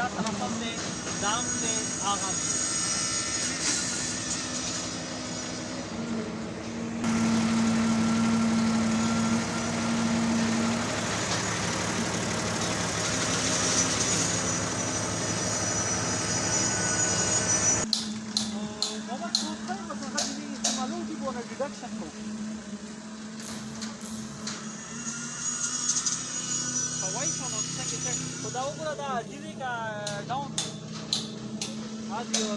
دا طرف هم دی دا هم دی هغه هم دی Deduction ko. Away from us, thank you, sir. So, daw ko na da, dili ka down. As your